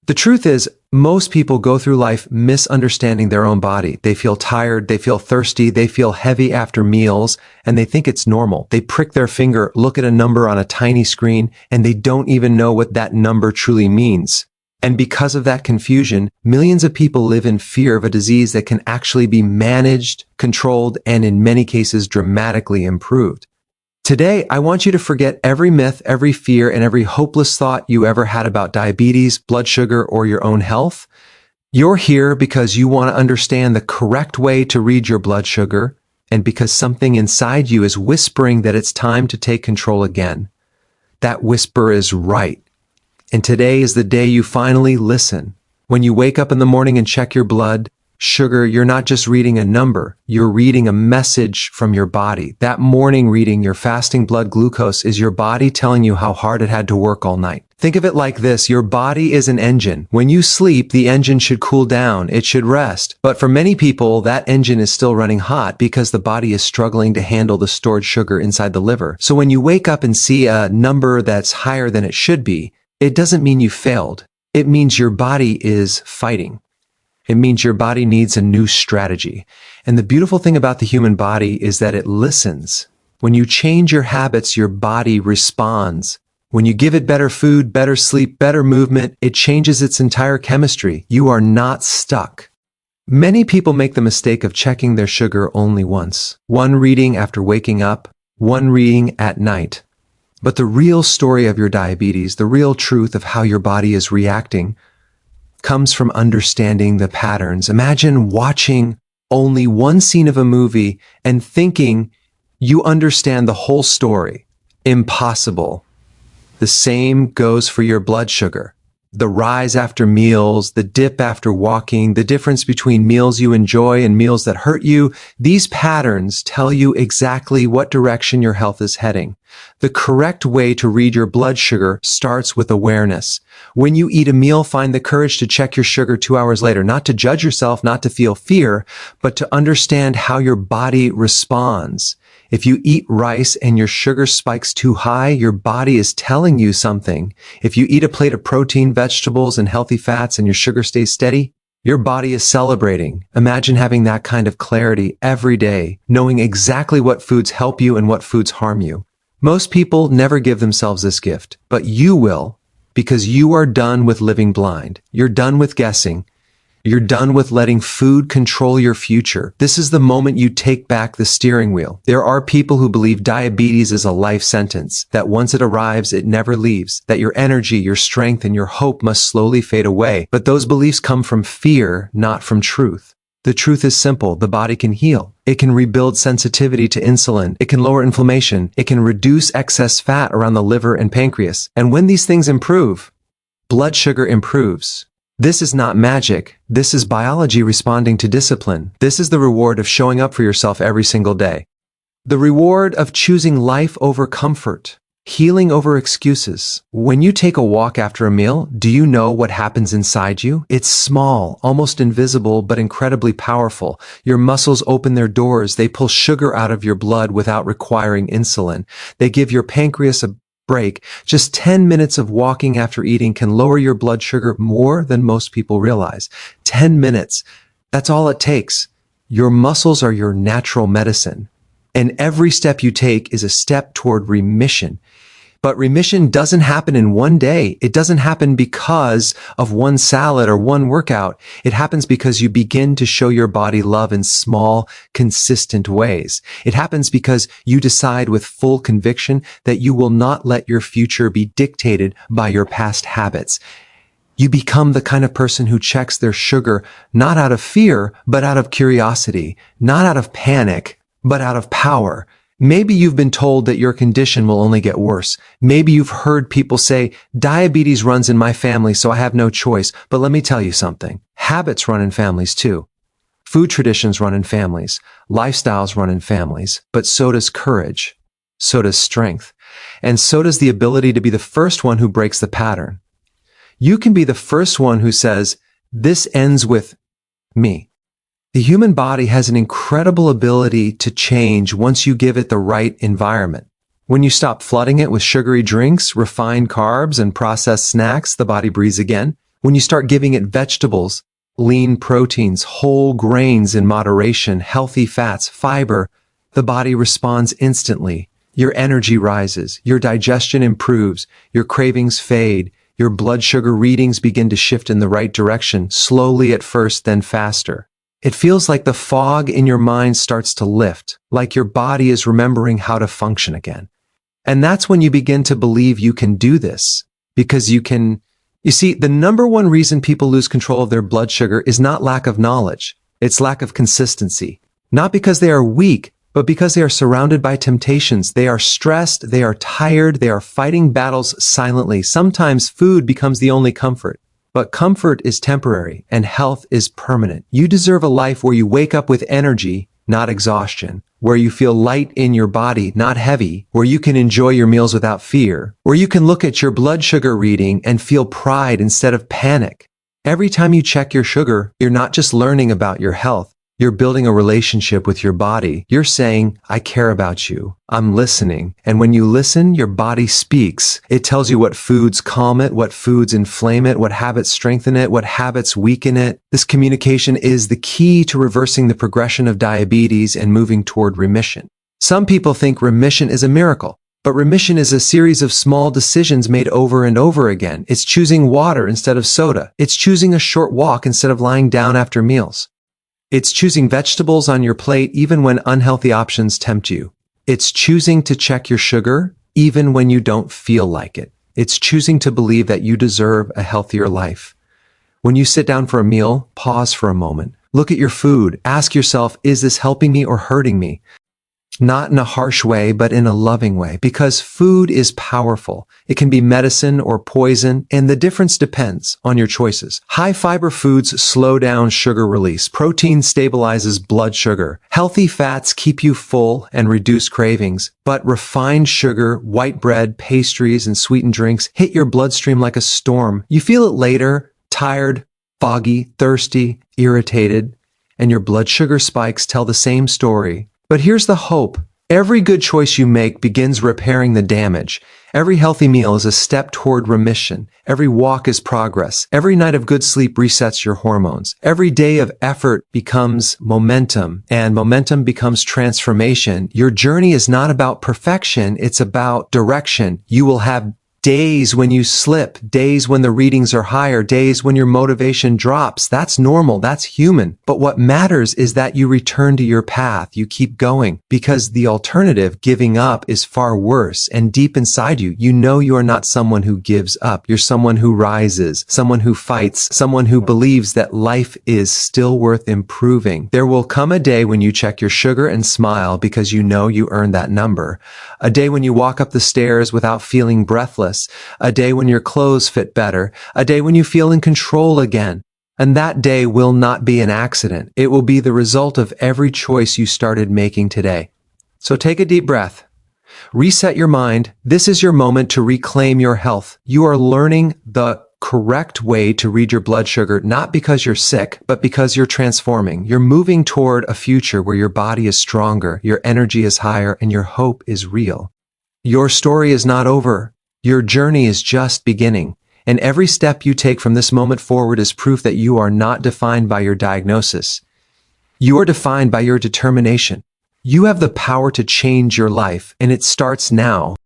The truth is, most people go through life misunderstanding their own body. They feel tired, they feel thirsty, they feel heavy after meals, and they think it's normal. They prick their finger, look at a number on a tiny screen, and they don't even know what that number truly means. And because of that confusion, millions of people live in fear of a disease that can actually be managed, controlled, and in many cases dramatically improved. Today, I want you to forget every myth, every fear, and every hopeless thought you ever had about diabetes, blood sugar, or your own health. You're here because you want to understand the correct way to read your blood sugar, and because something inside you is whispering that it's time to take control again. That whisper is right. And today is the day you finally listen. When you wake up in the morning and check your blood sugar, you're not just reading a number, you're reading a message from your body. That morning reading your fasting blood glucose is your body telling you how hard it had to work all night. Think of it like this, your body is an engine. When you sleep, the engine should cool down, it should rest. But for many people, that engine is still running hot because the body is struggling to handle the stored sugar inside the liver. So when you wake up and see a number that's higher than it should be, it doesn't mean you failed. It means your body is fighting. It means your body needs a new strategy. And the beautiful thing about the human body is that it listens. When you change your habits, your body responds. When you give it better food, better sleep, better movement, it changes its entire chemistry. You are not stuck. Many people make the mistake of checking their sugar only once. One reading after waking up, one reading at night. But the real story of your diabetes, the real truth of how your body is reacting, comes from understanding the patterns. Imagine watching only one scene of a movie and thinking you understand the whole story. Impossible. The same goes for your blood sugar. The rise after meals, the dip after walking, the difference between meals you enjoy and meals that hurt you, these patterns tell you exactly what direction your health is heading. The correct way to read your blood sugar starts with awareness. When you eat a meal, find the courage to check your sugar 2 hours later, not to judge yourself, not to feel fear, but to understand how your body responds. If you eat rice and your sugar spikes too high, your body is telling you something. If you eat a plate of protein, vegetables, and healthy fats and your sugar stays steady, your body is celebrating. Imagine having that kind of clarity every day, knowing exactly what foods help you and what foods harm you. Most people never give themselves this gift, but you will, because you are done with living blind. You're done with guessing. You're done with letting food control your future. This is the moment you take back the steering wheel. There are people who believe diabetes is a life sentence, that once it arrives, it never leaves, that your energy, your strength, and your hope must slowly fade away. But those beliefs come from fear, not from truth. The truth is simple. The body can heal. It can rebuild sensitivity to insulin. It can lower inflammation. It can reduce excess fat around the liver and pancreas. And when these things improve, blood sugar improves. This is not magic. This is biology responding to discipline. This is the reward of showing up for yourself every single day. The reward of choosing life over comfort, healing over excuses. When you take a walk after a meal, do you know what happens inside you? It's small, almost invisible, but incredibly powerful. Your muscles open their doors. They pull sugar out of your blood without requiring insulin. They give your pancreas a break. Just 10 minutes of walking after eating can lower your blood sugar more than most people realize. 10 minutes. That's all it takes. Your muscles are your natural medicine. And every step you take is a step toward remission. But remission doesn't happen in one day. It doesn't happen because of one salad or one workout. It happens because you begin to show your body love in small, consistent ways. It happens because you decide with full conviction that you will not let your future be dictated by your past habits. You become the kind of person who checks their sugar not out of fear, but out of curiosity, not out of panic, but out of power. Maybe you've been told that your condition will only get worse. Maybe you've heard people say, diabetes runs in my family, so I have no choice. But let me tell you something. Habits run in families too. Food traditions run in families. Lifestyles run in families. But so does courage. So does strength. And so does the ability to be the first one who breaks the pattern. You can be the first one who says, this ends with me. The human body has an incredible ability to change once you give it the right environment. When you stop flooding it with sugary drinks, refined carbs, and processed snacks, the body breathes again. When you start giving it vegetables, lean proteins, whole grains in moderation, healthy fats, fiber, the body responds instantly. Your energy rises, your digestion improves, your cravings fade, your blood sugar readings begin to shift in the right direction, slowly at first, then faster. It feels like the fog in your mind starts to lift, like your body is remembering how to function again. And that's when you begin to believe you can do this, because you can. You see, the number one reason people lose control of their blood sugar is not lack of knowledge, it's lack of consistency. Not because they are weak, but because they are surrounded by temptations. They are stressed, they are tired, they are fighting battles silently. Sometimes food becomes the only comfort. But comfort is temporary, and health is permanent. You deserve a life where you wake up with energy, not exhaustion, where you feel light in your body, not heavy, where you can enjoy your meals without fear, where you can look at your blood sugar reading and feel pride instead of panic. Every time you check your sugar, you're not just learning about your health, you're building a relationship with your body. You're saying, I care about you. I'm listening. And when you listen, your body speaks. It tells you what foods calm it, what foods inflame it, what habits strengthen it, what habits weaken it. This communication is the key to reversing the progression of diabetes and moving toward remission. Some people think remission is a miracle, but remission is a series of small decisions made over and over again. It's choosing water instead of soda. It's choosing a short walk instead of lying down after meals. It's choosing vegetables on your plate even when unhealthy options tempt you. It's choosing to check your sugar even when you don't feel like it. It's choosing to believe that you deserve a healthier life. When you sit down for a meal, pause for a moment. Look at your food. Ask yourself, is this helping me or hurting me? Not in a harsh way, but in a loving way, because food is powerful. It can be medicine or poison, and the difference depends on your choices. High fiber foods slow down sugar release. Protein stabilizes blood sugar. Healthy fats keep you full and reduce cravings, but refined sugar, white bread, pastries, and sweetened drinks hit your bloodstream like a storm. You feel it later, tired, foggy, thirsty, irritated, and your blood sugar spikes tell the same story. But here's the hope. Every good choice you make begins repairing the damage. Every healthy meal is a step toward remission. Every walk is progress. Every night of good sleep resets your hormones. Every day of effort becomes momentum, and momentum becomes transformation. Your journey is not about perfection, it's about direction. You will have days when you slip, days when the readings are higher, days when your motivation drops. That's normal, that's human. But what matters is that you return to your path, you keep going, because the alternative, giving up, is far worse. And deep inside you, you know you are not someone who gives up. You're someone who rises, someone who fights, someone who believes that life is still worth improving. There will come a day when you check your sugar and smile because you know you earned that number. A day when you walk up the stairs without feeling breathless. A day when your clothes fit better, a day when you feel in control again. And that day will not be an accident. It will be the result of every choice you started making today. So take a deep breath. Reset your mind. This is your moment to reclaim your health. You are learning the correct way to read your blood sugar, not because you're sick, but because you're transforming. You're moving toward a future where your body is stronger, your energy is higher, and your hope is real. Your story is not over. Your journey is just beginning, and every step you take from this moment forward is proof that you are not defined by your diagnosis. You are defined by your determination. You have the power to change your life, and it starts now.